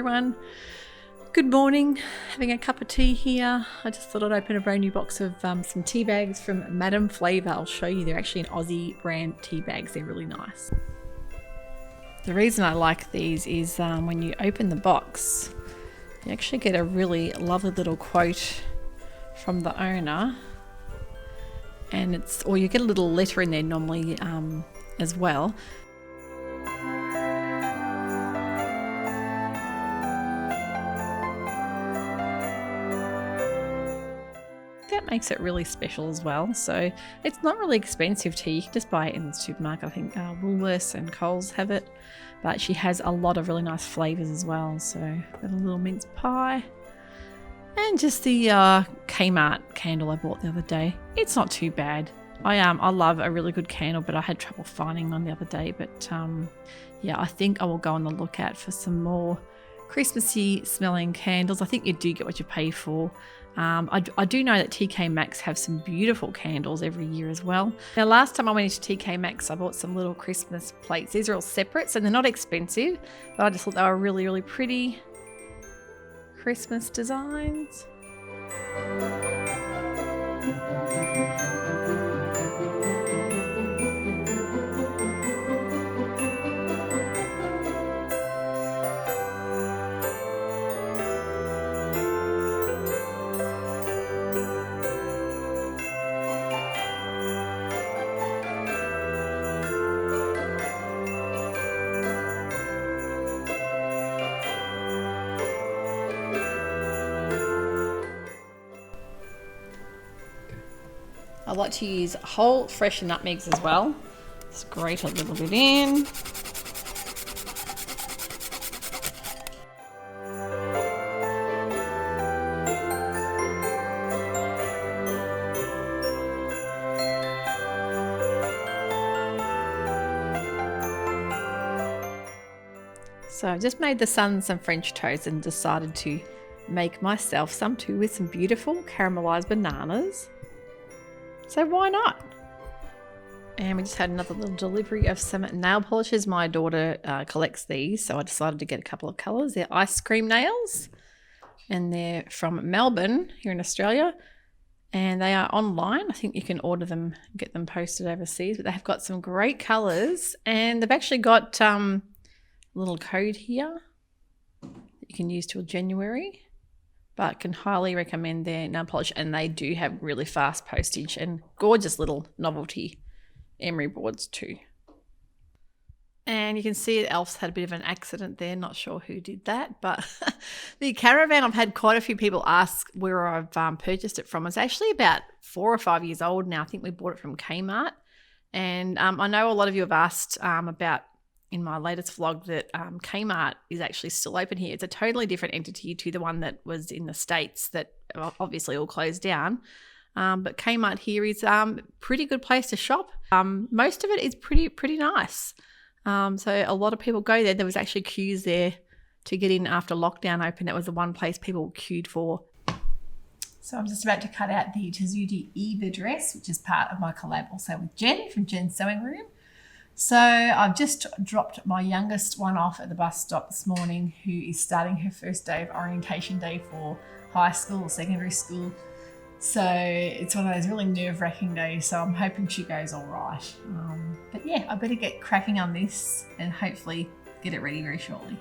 everyone. Good morning. Having a cup of tea here. I just thought I'd open a brand new box of some tea bags from Madam Flavour. I'll show you. They're actually an Aussie brand tea bags. They're really nice. The reason I like these is when you open the box, you actually get a really lovely little quote from the owner, and or you get a little letter in there normally as well. That makes it really special as well. So it's not really expensive tea. You can just buy it in the supermarket. I think Woolworths and Coles have it, but she has a lot of really nice flavours as well. So got a little mince pie and just the Kmart candle I bought the other day. It's not too bad. I love a really good candle, but I had trouble finding one the other day. But yeah, I think I will go on the lookout for some more Christmassy smelling candles. I think you do get what you pay for. I do know that TK Maxx have some beautiful candles every year as well. Now, last time I went into TK Maxx, I bought some little Christmas plates. These are all separates and they're not expensive, but I just thought they were really, really pretty Christmas designs. I like to use whole fresh nutmegs as well. Just grate a little bit in. So I just made the son some French toast and decided to make myself some too with some beautiful caramelized bananas. So why not? And we just had another little delivery of some nail polishes. My daughter collects these, so I decided to get a couple of colours. They're ice cream nails, and they're from Melbourne here in Australia, and they are online. I think you can order them, get them posted overseas, but they have got some great colours, and they've actually got a little code here that you can use till January. But can highly recommend their nail polish, and they do have really fast postage and gorgeous little novelty emery boards too. And you can see Elf's had a bit of an accident there, not sure who did that, but the caravan, I've had quite a few people ask where I've purchased it from. It's actually about 4 or 5 years old now. I think we bought it from Kmart, and I know a lot of you have asked about in my latest vlog that Kmart is actually still open here. It's a totally different entity to the one that was in the States that obviously all closed down. But Kmart here is a pretty good place to shop. Most of it is pretty nice. So a lot of people go there. There was actually queues there to get in after lockdown opened. That was the one place people queued for. So I'm just about to cut out the Tezzuti Eva dress, which is part of my collab also with Jen from Jen's Sewing Room. So I've just dropped my youngest one off at the bus stop this morning, who is starting her first day of orientation day for high school or secondary school. So it's one of those really nerve-wracking days, so I'm hoping she goes all right. But yeah, I better get cracking on this and hopefully get it ready very shortly.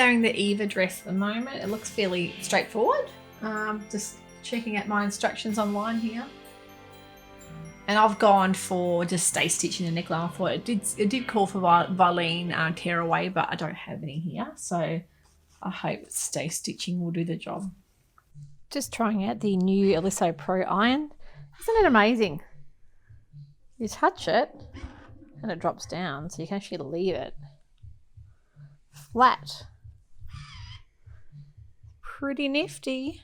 Wearing the Eva dress at the moment. It looks fairly straightforward. Just checking out my instructions online here. And I've gone for just stay stitching the neckline. I thought it did call for Vilene tearaway, but I don't have any here. So I hope stay stitching will do the job. Just trying out the new Eliso Pro iron. Isn't it amazing? You touch it and it drops down, so you can actually leave it flat. Pretty nifty.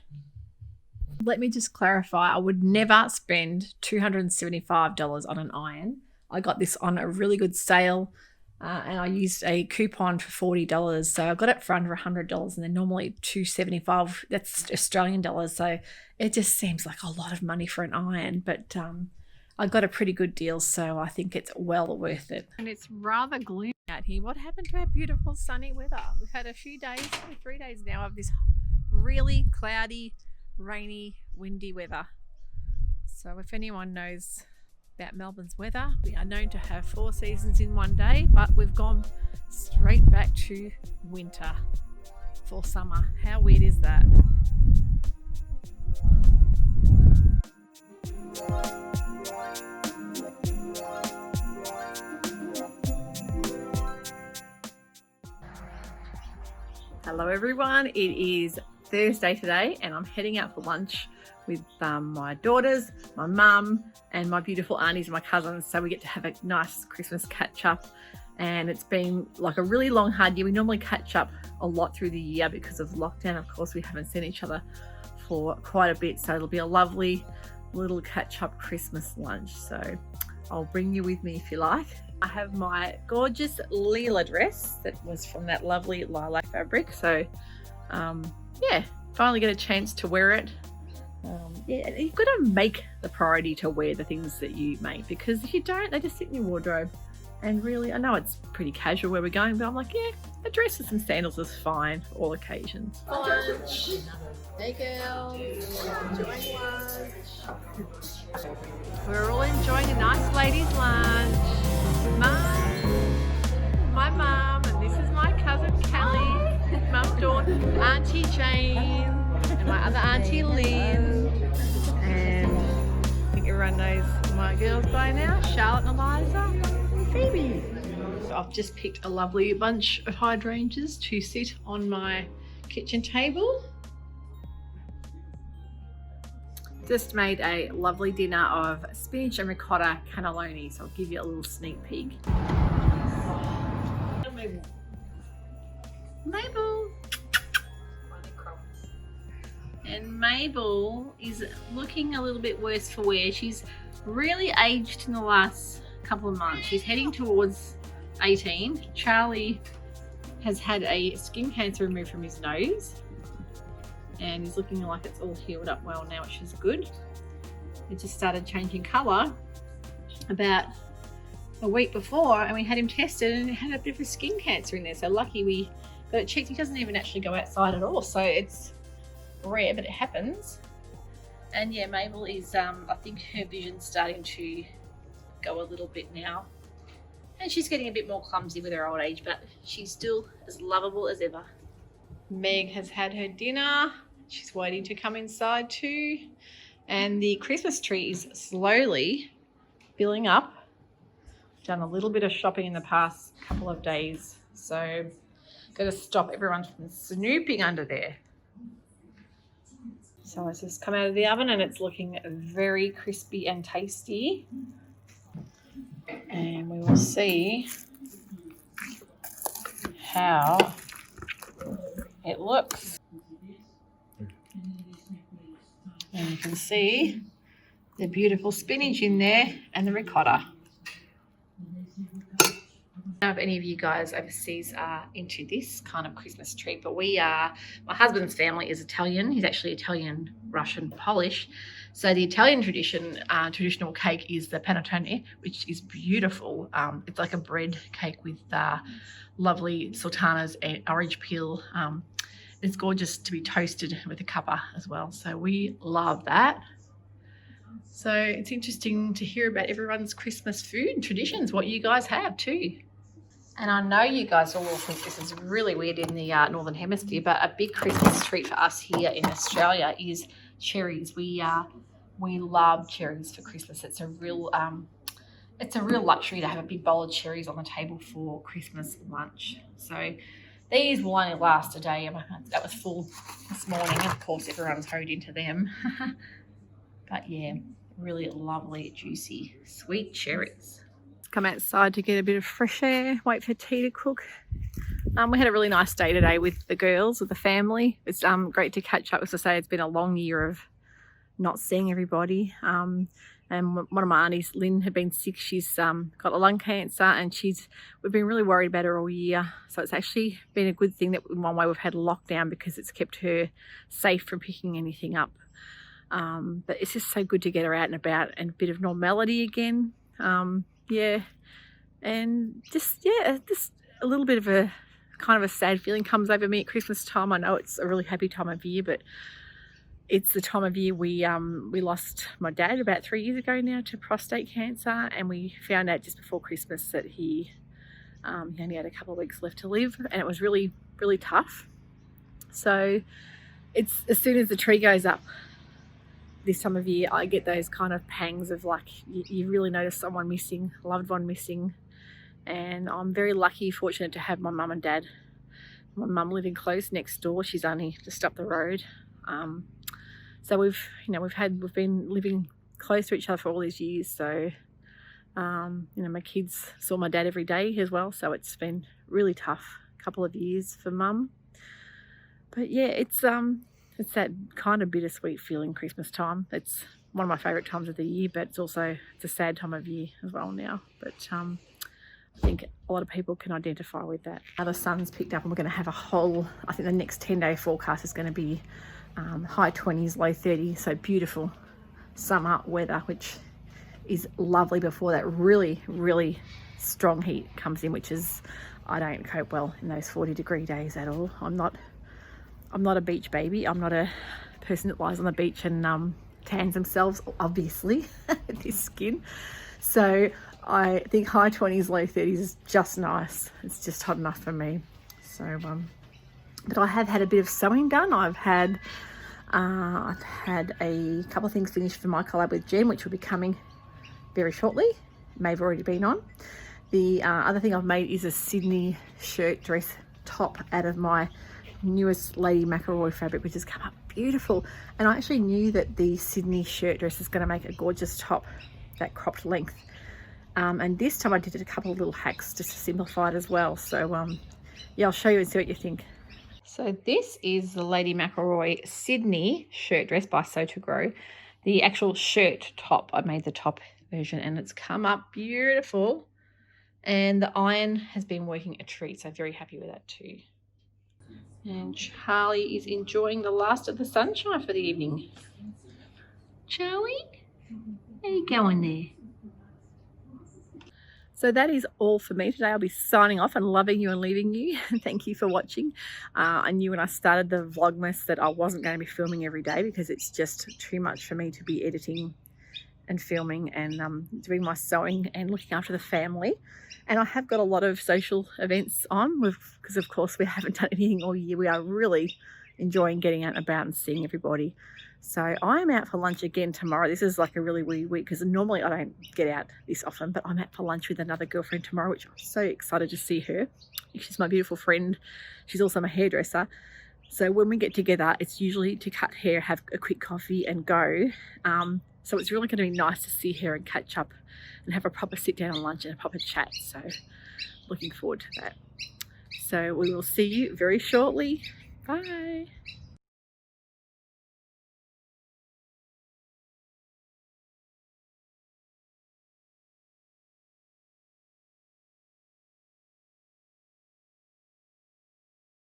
Let me just clarify, I would never spend $275 on an iron. I got this on a really good sale and I used a coupon for $40. So I got it for under $100 and they're normally $275. That's Australian dollars. So it just seems like a lot of money for an iron, but I got a pretty good deal. So I think it's well worth it. And it's rather gloomy out here. What happened to our beautiful sunny weather? We've had a few days, 3 days now of this really cloudy, rainy, windy weather. So if anyone knows about Melbourne's weather, we are known to have 4 seasons in one day, but we've gone straight back to winter for summer. How weird is that? Hello everyone, it is Thursday today and I'm heading out for lunch with my daughters, my mum and my beautiful aunties and my cousins, so we get to have a nice Christmas catch up. And it's been like a really long hard year. We normally catch up a lot through the year because of lockdown. Of course, we haven't seen each other for quite a bit, so it'll be a lovely little catch up Christmas lunch. So I'll bring you with me if you like. I have my gorgeous Leela dress that was from that lovely lilac fabric. So yeah, finally get a chance to wear it. Yeah, you've got to make the priority to wear the things that you make, because if you don't, they just sit in your wardrobe. And really, I know it's pretty casual where we're going, but I'm like, yeah, a dress with some sandals is fine for all occasions. Lunch. Hey girls, enjoying lunch. We're all enjoying a nice ladies' lunch. My mum, and this is my cousin Kelly, mum's daughter, Auntie Jane, and my other Auntie Lynn, and I think everyone knows my girls by now, Charlotte and Eliza, and Phoebe. I've just picked a lovely bunch of hydrangeas to sit on my kitchen table. Just made a lovely dinner of spinach and ricotta cannelloni, so I'll give you a little sneak peek. Mabel. And Mabel is looking a little bit worse for wear. She's really aged in the last couple of months. She's heading towards 18. Charlie has had a skin cancer removed from his nose and he's looking like it's all healed up well now, which is good. It just started changing colour about a week before and we had him tested and it had a bit of a skin cancer in there. So lucky we got it checked. He doesn't even actually go outside at all. So it's rare, but it happens. And yeah, Mabel is, I think her vision's starting to go a little bit now. And she's getting a bit more clumsy with her old age, but she's still as lovable as ever. Meg has had her dinner. She's waiting to come inside too. And the Christmas tree is slowly filling up. Done a little bit of shopping in the past couple of days. So got to stop everyone from snooping under there. So it's just come out of the oven and it's looking very crispy and tasty. And we will see how it looks. And you can see the beautiful spinach in there and the ricotta. I don't know if any of you guys overseas are into this kind of Christmas tree, but we are. My husband's family is Italian. He's actually Italian, Russian, Polish. So the Italian traditional cake is the panettone, which is beautiful. It's like a bread cake with lovely sultanas and orange peel. It's gorgeous to be toasted with a cuppa as well. So we love that. So it's interesting to hear about everyone's Christmas food and traditions, what you guys have too. And I know you guys all will think this is really weird in the Northern Hemisphere, but a big Christmas treat for us here in Australia is cherries. We love cherries for Christmas. It's a real luxury to have a big bowl of cherries on the table for Christmas lunch. So these will only last a day. That was full this morning. Of course, everyone's hoed into them. But yeah, really lovely, juicy, sweet cherries. Come outside to get a bit of fresh air, wait for tea to cook. We had a really nice day today with the girls, with the family. It's great to catch up. As I say, it's been a long year of not seeing everybody. And one of my aunties, Lynn, had been sick. She's got a lung cancer, and we've been really worried about her all year. So it's actually been a good thing that in one way we've had a lockdown, because it's kept her safe from picking anything up. But it's just so good to get her out and about and a bit of normality again. Yeah, and just a little bit of a kind of a sad feeling comes over me at Christmas time. I know it's a really happy time of year, but it's the time of year we lost my dad about 3 years ago now to prostate cancer, and we found out just before Christmas that he only had a couple of weeks left to live, and it was really, really tough. So it's as soon as the tree goes up this time of year, I get those kind of pangs of like, you really notice someone missing, a loved one missing. And I'm very lucky, fortunate to have my mum and dad. My mum living close next door. She's only just up the road. So we've been living close to each other for all these years. So, my kids saw my dad every day as well. So it's been really tough couple of years for mum. But yeah, it's that kind of bittersweet feeling Christmas time. It's one of my favourite times of the year, but it's a sad time of year as well now. But I think a lot of people can identify with that. Now the sun's picked up, and we're going to have I think the next 10-day forecast is going to be high 20s, low 30s. So beautiful summer weather, which is lovely before that really, really strong heat comes in, which is, I don't cope well in those 40-degree days at all. I'm not a beach baby. I'm not a person that lies on the beach and tans themselves, obviously, this skin. So I think high 20s, low 30s is just nice. It's just hot enough for me. So, but I have had a bit of sewing done. I've had a couple of things finished for my collab with Jen, which will be coming very shortly. May have already been on. The other thing I've made is a Sydney shirt dress top out of my newest Lady McElroy fabric, which has come up beautiful. And I actually knew that the Sydney shirt dress is going to make a gorgeous top, that cropped length. And this time I did a couple of little hacks just to simplify it as well. So yeah, I'll show you and see what you think. So this is the Lady McElroy Sydney shirt dress by Sew to Grow. The actual shirt top, I made the top version, and it's come up beautiful. And the iron has been working a treat, so very happy with that too. And Charlie is enjoying the last of the sunshine for the evening. Charlie, how are you going there? So that is all for me today. I'll be signing off and loving you and leaving you. Thank you for watching. I knew when I started the Vlogmas that I wasn't going to be filming every day, because it's just too much for me to be editing and filming and doing my sewing and looking after the family. And I have got a lot of social events on, because of course we haven't done anything all year. We are really enjoying getting out and about and seeing everybody. So I'm out for lunch again tomorrow. This is like a really weird week, because normally I don't get out this often, but I'm out for lunch with another girlfriend tomorrow, which I'm so excited to see her. She's my beautiful friend. She's also my hairdresser. So when we get together, it's usually to cut hair, have a quick coffee and go. So it's really going to be nice to see her and catch up and have a proper sit down and lunch and a proper chat. So looking forward to that. So we will see you very shortly. Bye.